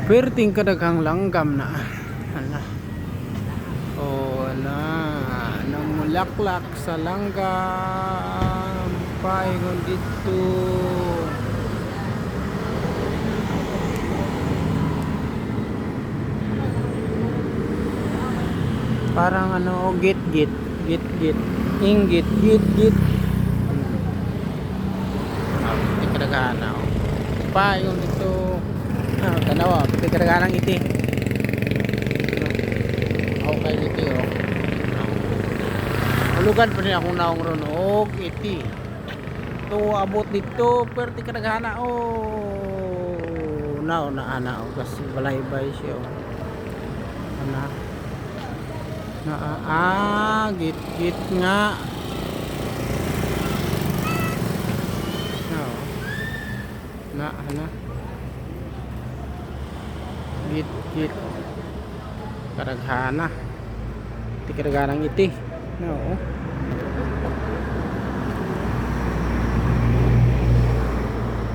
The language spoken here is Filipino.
Perting kadaghang langgam na. Ana. Oh, na namulaklak sa langgam. Paingon dito. Parang ano, git-git, git-git, inggit, git-git. Di kadaghan na. Paingon dito. Tanawa, di kadaghan ang iti. Okay, iti oh. Ulugan pa rin akong naong ron. Iti. Ito abot dito, pero di kadaghan na. Na ana kasi balay-bay siya. Ana. Git-git nga. Ana. Git-git. Kadaghana. Di kadaghanang iti. No.